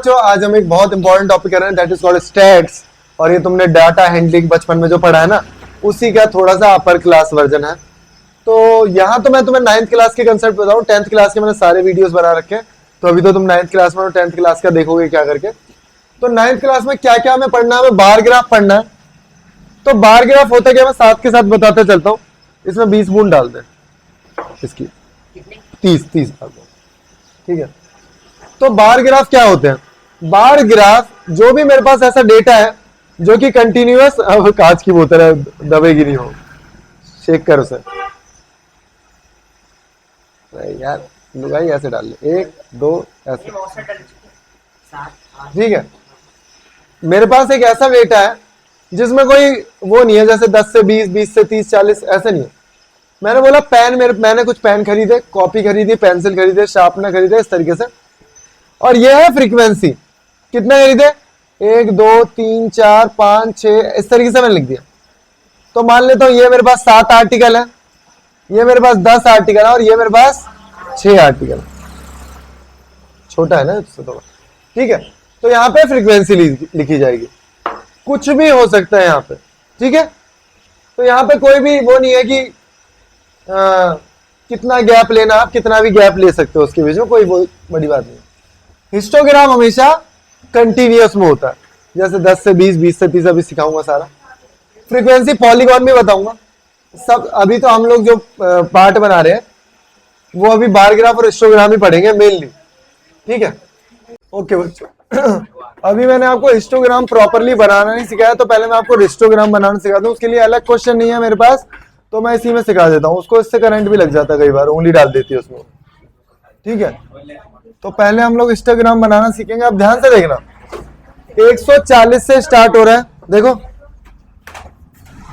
बच्चों आज हम एक बहुत इंपॉर्टेंट टॉपिक कर रहे हैं दैट इज कॉल्ड स्टैट्स। और ये तुमने डाटा हैंडलिंग बचपन में जो पढ़ा है ना, उसी का थोड़ा सा अपर क्लास वर्जन है। तो यहाँ तो मैं तुम्हें 9th क्लास के कंसेप्ट बताऊँ। 10th क्लास के मैंने सारे वीडियोस बना रखे हैं, तो अभी तो तुम 9th क्लास में और 10th क्लास का देखोगे क्या करके। तो 9th क्लास में क्या क्या हमें पढ़ना है, हमें बार ग्राफ पढ़ना है। तो बार ग्राफ होता क्या, मैं साथ के साथ बताते चलता हूँ। इसमें 20 बूंद डाल दे, इसकी 30 डाल दो, ठीक है। तो बार ग्राफ क्या होते हैं? बार ग्राफ जो भी मेरे पास ऐसा डेटा है जो कि कंटिन्यूअस, अब कांच की बोतल है दबेगी नहीं, हो शेक कर उसे यार, लुगाई ऐसे डाल ले, 1 2 ऐसे, ठीक है। मेरे पास एक ऐसा डेटा है जिसमें कोई वो नहीं है, जैसे 10 से 20, 20 से 30, 40 ऐसे नहीं है। मैंने बोला पेन, मैंने कुछ पेन खरीदे, कॉपी खरीदी, पेंसिल खरीदे, शार्पनर खरीदे, इस तरीके से। और ये है फ्रीक्वेंसी, कितने खरीदे, 1 2 3 4 5 6, इस तरीके से मैंने लिख दिया। तो मान लेता हूं ये मेरे पास 7 आर्टिकल है, ये मेरे पास 10 आर्टिकल है, और ये मेरे पास 6 आर्टिकल। छोटा है ना इससे थोड़ा, ठीक है। तो यहाँ पे फ्रीक्वेंसी लिखी जाएगी, कुछ भी हो सकता है यहाँ पे, ठीक है। तो यहाँ पे कोई भी वो नहीं है कि कितना गैप लेना, आप कितना भी गैप ले सकते हो उसके बीच में, कोई वो बड़ी बात नहीं। हिस्टोग्राम हमेशा कंटिन्यूअस में होता है, जैसे 10 से 20, 20 से 30 अभी सिखाऊंगा सारा। फ्रीक्वेंसी पॉलीगॉन भी बताऊंगा सब। अभी तो हम लोग जो पार्ट बना रहे हैं वो अभी बार ग्राफ और हिस्टोग्राम ही पढ़ेंगे मेनली, ठीक है। ओके बच्चों, अभी मैंने आपको हिस्टोग्राम प्रॉपरली बनाना नहीं सिखाया, तो पहले मैं आपको हिस्टोग्राम बनाना सिखा दूं। उसके लिए अलग क्वेश्चन नहीं है मेरे पास, तो मैं इसी में सिखा देता हूँ उसको। इससे करंट भी लग जाता है, कई बार उंगली डाल देती है उसमें, ठीक है। तो पहले हम लोग हिस्टोग्राम बनाना सीखेंगे। आप ध्यान से देखना, 140 से स्टार्ट हो रहा है, देखो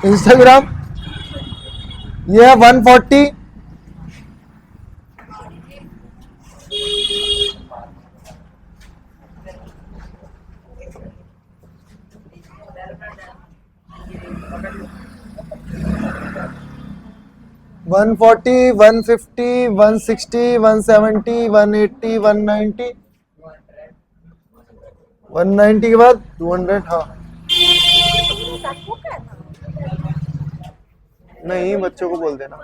हिस्टोग्राम। ये है 140, 140, 150, 160, 170, 180, 190, 190 के बाद 200। हाँ नहीं, बच्चों को बोल देना।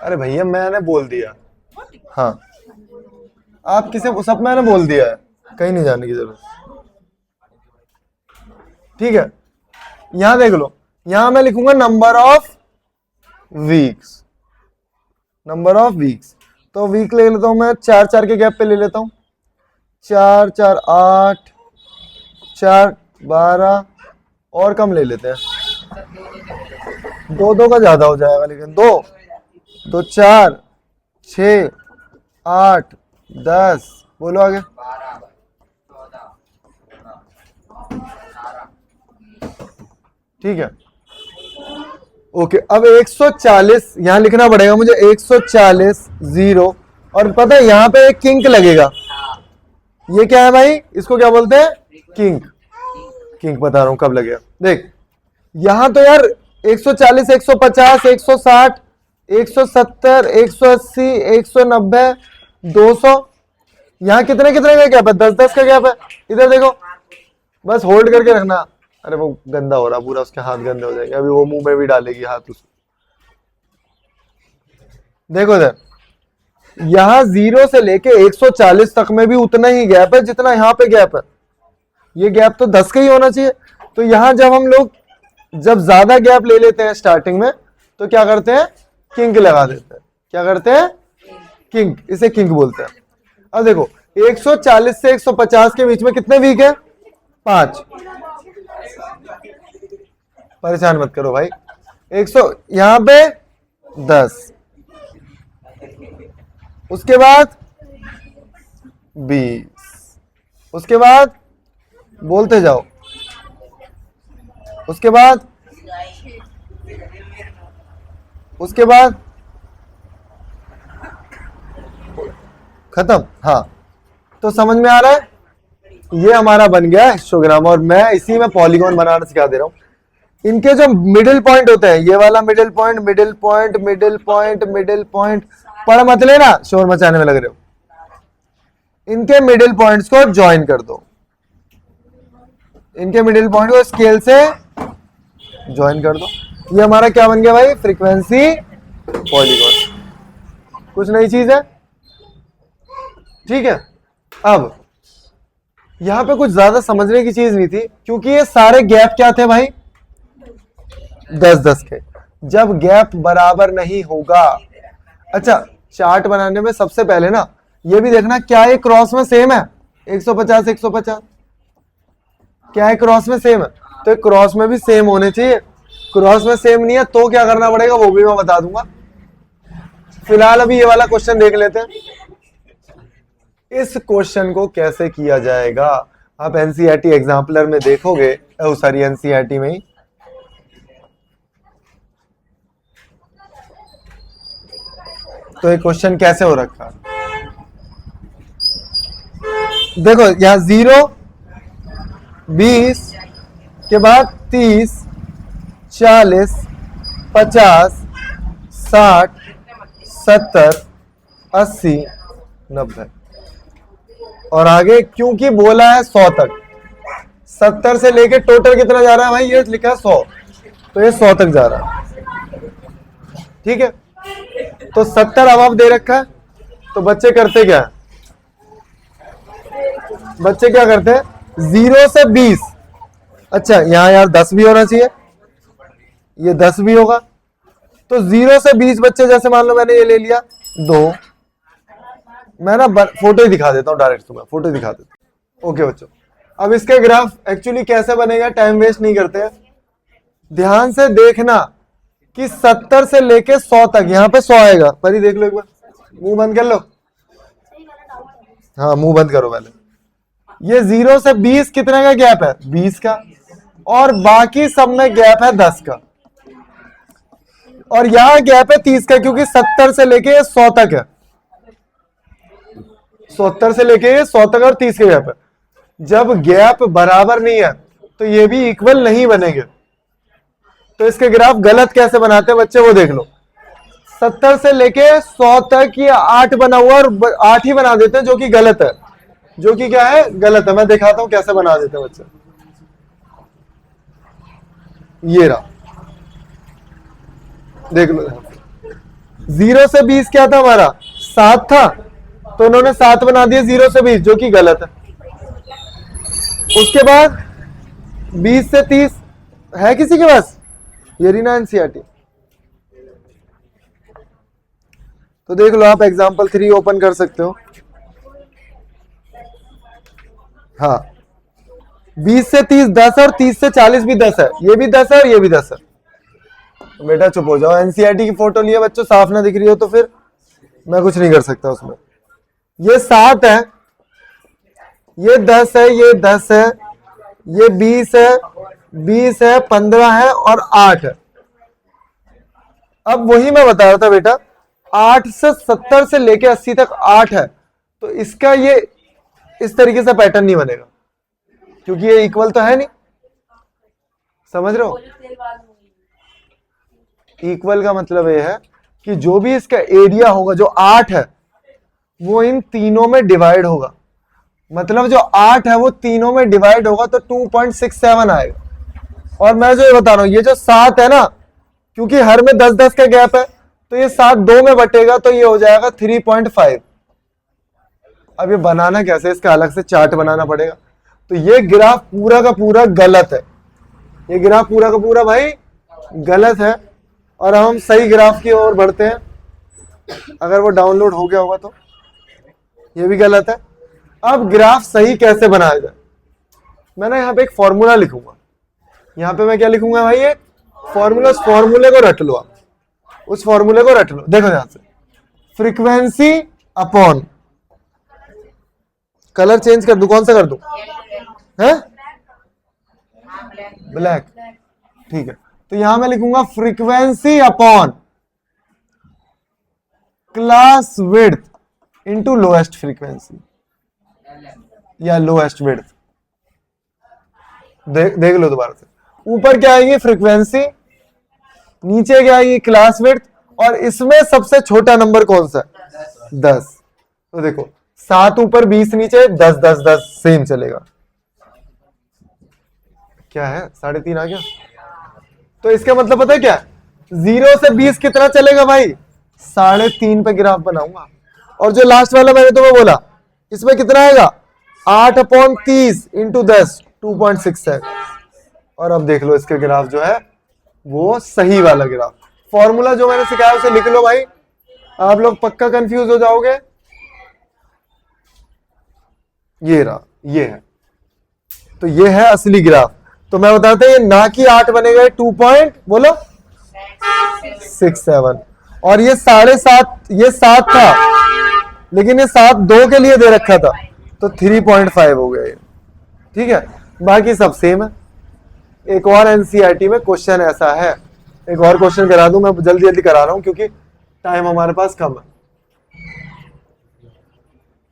अरे भैया मैंने बोल दिया, हाँ आप किसे, सब मैंने बोल दिया है, कहीं नहीं जाने की जरूरत, ठीक है। यहां देख लो, यहां मैं लिखूंगा number of weeks, number of weeks. तो वीक ले लेता हूं मैं 4 4 के गैप पे ले लेता हूं, 4 4 8, 4 12, और कम ले लेते हैं, 2 2 का ज्यादा हो जाएगा, लेकिन 2 2 4 6 8 10, बोलो आगे, ठीक है। ओके, अब 140 यहां लिखना पड़ेगा मुझे, 140 0, और पता है यहां पे एक किंक लगेगा। ये क्या है भाई, इसको क्या बोलते हैं, किंक। किंक बता रहा हूं कब लगेगा, देख यहां तो यार 140, 150, 160, 170, 180, 190, 200, यहां कितने कितने का गैप है, 10 10 का गैप है। इधर देखो, बस होल्ड करके रखना। अरे वो गंदा हो रहा पूरा, उसके हाथ गंदे हो जाएंगे, अभी वो मुंह में भी डालेगी हाथ उसको। देखो इधर, यहां 0 से लेके 140 तक में भी उतना ही गैप है जितना यहां पे गैप है। ये गैप तो 10 का ही होना चाहिए। तो यहां जब हम लोग जब ज्यादा गैप ले लेते हैं स्टार्टिंग में, तो क्या करते हैं, किंक लगा देते हैं। क्या करते हैं, किंक, इसे किंक बोलते हैं। अब देखो 140 से 150 के बीच में कितने वीक है, 5। परेशान मत करो भाई, 100 यहां पे 10, उसके बाद 20, उसके बाद बोलते जाओ, उसके बाद खत्म। हाँ, तो समझ में आ रहा है, ये हमारा बन गया हिस्टोग्राम, और मैं इसी में पॉलीगॉन बनाना सिखा दे रहा हूं। इनके जो मिडिल पॉइंट होते हैं, ये वाला middle point, middle point, middle point, middle point, पढ़ मत लेना, शोर मचाने में लग रहे हो। इनके मिडिल पॉइंट्स को ज्वाइन कर दो, इनके मिडिल पॉइंट को स्केल से ज्वाइन कर दो। ये हमारा क्या बन गया भाई, फ्रीक्वेंसी पॉलीगॉन। कुछ नई चीज है, ठीक है। अब यहां पे कुछ ज्यादा समझने की चीज नहीं थी, क्योंकि ये सारे गैप क्या थे भाई, 10-10 के। जब गैप बराबर नहीं होगा, अच्छा चार्ट बनाने में सबसे पहले ना ये भी देखना क्या ये क्रॉस में सेम है, 150 150 क्या है क्रॉस में सेम है, तो क्रॉस में भी सेम होने चाहिए। क्रॉस में सेम नहीं है तो क्या करना पड़ेगा वो भी मैं बता दूंगा। फिलहाल अभी ये वाला क्वेश्चन देख लेते हैं। इस क्वेश्चन को कैसे किया जाएगा आप एनसीईआरटी एग्जाम्पलर में देखोगे, सॉरी एनसीईआरटी में ही। तो ये क्वेश्चन कैसे हो रखा, देखो यहां 0 20 के बाद 30 40 50 60 70 80 90 और आगे क्योंकि बोला है 100 तक, 70 से लेके टोटल कितना जा रहा है भाई, ये लिखा है 100, तो ये 100 तक जा रहा है, ठीक है। तो 70 अब दे रखा है, तो बच्चे करते क्या, बच्चे क्या करते हैं 0 से 20, अच्छा यहां यार 10 भी होना चाहिए, ये 10 भी होगा, तो 0 से 20 बच्चे, जैसे मान लो मैंने ये ले लिया 2, मैं ना फोटो ही दिखा देता हूँ डायरेक्ट, तुम्हें फोटो दिखा देता हूँ। ओके बच्चों, अब इसका ग्राफ एक्चुअली कैसे बनेगा, टाइम वेस्ट नहीं करते हैं, ध्यान से देखना कि 70 से लेके 100 तक, यहाँ पे 100 आएगा, परी देख लो एक बार, मुंह बंद कर लो, हाँ मुंह बंद करो पहले। ये 0 से 20 कितने का गैप है, 20 का, और बाकी सब में गैप है 10 का, और यहां गैप है 30 का, क्योंकि 70 से लेके 100 तक है, 70 से लेके 100 तक और 30 का गैप है। जब गैप बराबर नहीं है तो ये भी इक्वल नहीं बनेंगे। तो इसके ग्राफ गलत कैसे बनाते हैं बच्चे, वो देख लो। 70 से लेके 100 तक ये 8 बना हुआ और 8 ही बना देते हैं, जो कि गलत है, जो कि क्या है, गलत है। मैं दिखाता हूं कैसे बना देते हैं बच्चे, ये रहा, देख लो। 0 से 20 क्या था हमारा, 7 था, तो उन्होंने 7 बना दिया 0 से 20, जो कि गलत है। उसके बाद 20 से 30 है किसी के पास, ये रही ना एनसीईआरटी, तो देख लो आप एग्जांपल 3 ओपन कर सकते हो। हाँ 20 से 30 10 और 30 से 40 भी 10 है, ये भी 10 है और ये भी 10 है। तो बेटा चुप हो जाओ, एनसीईआरटी की फोटो लिए बच्चों, साफ ना दिख रही हो तो फिर मैं कुछ नहीं कर सकता उसमें। ये 7 है, ये 10 है, ये 10 है, ये 20 है, 20 है, 15 है और 8 है। अब वही मैं बता रहा था बेटा, 8 से 70 से लेके 80 तक 8 है, तो इसका ये इस तरीके से पैटर्न नहीं बनेगा, क्योंकि ये इक्वल तो है नहीं, समझ रहे हो। इक्वल का मतलब ये है कि जो भी इसका एरिया होगा, जो 8 है वो इन तीनों में डिवाइड होगा, मतलब जो 8 है वो तीनों में डिवाइड होगा, तो 2.67 आएगा। और मैं जो ये बता रहा हूं, ये जो 7 है ना, क्योंकि हर में 10-10 का गैप है, तो ये 7 2 में बटेगा, तो ये हो जाएगा 3.5। अब ये बनाना कैसे, इसका अलग से चार्ट बनाना पड़ेगा। तो ये ग्राफ पूरा का पूरा गलत है, ये ग्राफ पूरा का पूरा भाई गलत है, और हम सही ग्राफ की ओर बढ़ते हैं। अगर वो डाउनलोड हो गया होगा तो ये भी गलत है। अब ग्राफ सही कैसे बनाया जाए, मैं ना यहाँ पे एक फॉर्मूला लिखूंगा, यहाँ पे मैं क्या लिखूंगा भाई, एक फॉर्मूला। उस फॉर्मूले को रट लो आप, उस फॉर्मूले को रट लो। देखो ध्यान से, फ्रीक्वेंसी अपॉन, कलर चेंज कर दूं, कौन सा कर दूं, है ब्लैक, ठीक है। तो यहां मैं लिखूंगा frequency upon class width into lowest frequency या लोएस्ट विड्थ। देख लो दोबारा से, ऊपर क्या आएगी फ्रीक्वेंसी, नीचे क्या आएगी क्लास विड्थ, और इसमें सबसे छोटा नंबर कौन सा है, 10। तो देखो 7 ऊपर 20 नीचे, 10 10 10 सेम चलेगा। क्या है 3.5 आ गया। तो इसका मतलब पता है क्या, 0 से 20 कितना चलेगा भाई, 3.5 पे ग्राफ बनाऊंगा। और जो लास्ट वाला मैंने तुम्हें बोला, इसमें कितना आएगा, 8/30 इंटू 10, 2.6 है। और अब देख लो इसके ग्राफ जो है वो सही वाला ग्राफ। फॉर्मूला जो मैंने सिखाया उसे लिख लो भाई, आप लोग पक्का कंफ्यूज हो जाओगे। ये रहा, ये है, तो ये है असली ग्राफ। तो मैं बताता हूं, ये ना कि 8 बनेगा, 2 पॉइंट बोलो 67। और ये 7.5, ये 7 था, लेकिन ये 7 2 के लिए दे रखा था, तो 3.5 हो गया ये। ठीक है, बाकी सब सेम है। एक और एनसीईआरटी में क्वेश्चन ऐसा है, एक और क्वेश्चन करा दूं, मैं जल्दी जल्दी करा रहा हूं क्योंकि टाइम हमारे पास कम है।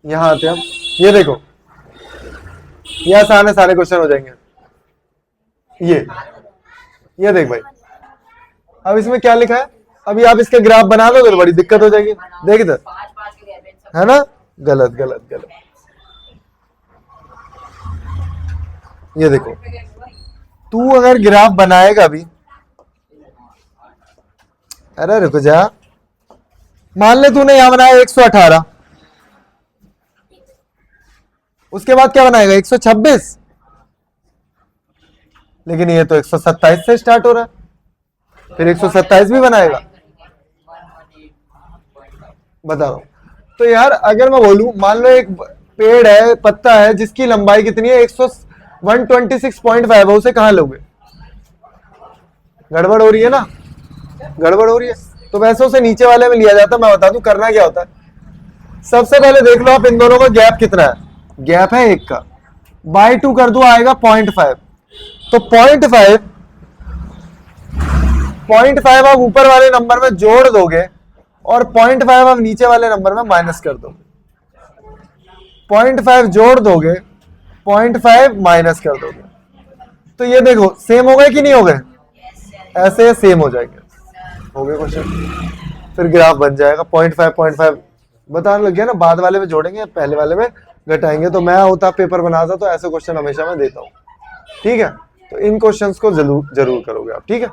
यहां आते हैं हम, ये देखो, ये आसान है, सारे क्वेश्चन हो जाएंगे। ये देख भाई, अब इसमें क्या लिखा है, अभी आप इसके ग्राफ बना दोगे तो बड़ी दिक्कत हो जाएगी। देख इधर, है ना, गलत गलत गलत। ये देखो, तू अगर ग्राफ बनाएगा भी, अरे रुको जा, मान ले तूने यहां बनाया 118, उसके बाद क्या बनाएगा 126, लेकिन ये तो 127 से स्टार्ट हो रहा है, फिर 127 भी बनाएगा। बताओ, तो यार अगर मैं बोलूं, मान लो एक पेड़ है, पत्ता है जिसकी लंबाई कितनी है, 126.5 है, उसे कहां लोगे, गड़बड़ हो रही है ना, गड़बड़ हो रही है। तो वैसे उसे नीचे वाले में लिया जाता है। मैं बता दूं करना क्या होता है, सबसे पहले देख लो आप इन दोनों का गैप कितना है, गैप है 1 का, बाई 2 कर दो, आएगा 0.5। तो 0.5 आप ऊपर वाले नंबर में जोड़ दोगे और 0.5 आप नीचे वाले नंबर में माइनस कर दोगे। 0.5 जोड़ दोगे, 0.5 माइनस कर दोगे, तो ये देखो सेम हो गए कि नहीं हो गए, ऐसे सेम हो जाएंगे। हो गए क्वेश्चन, फिर ग्राफ बन जाएगा। 0.5 बताने लग गया ना, बाद वाले में जोड़ेंगे, पहले वाले में घटाएंगे। तो मैं होता पेपर बनाता तो ऐसे क्वेश्चन हमेशा मैं देता हूँ। ठीक है, तो इन क्वेश्चंस को जरूर करोगे आप। ठीक है।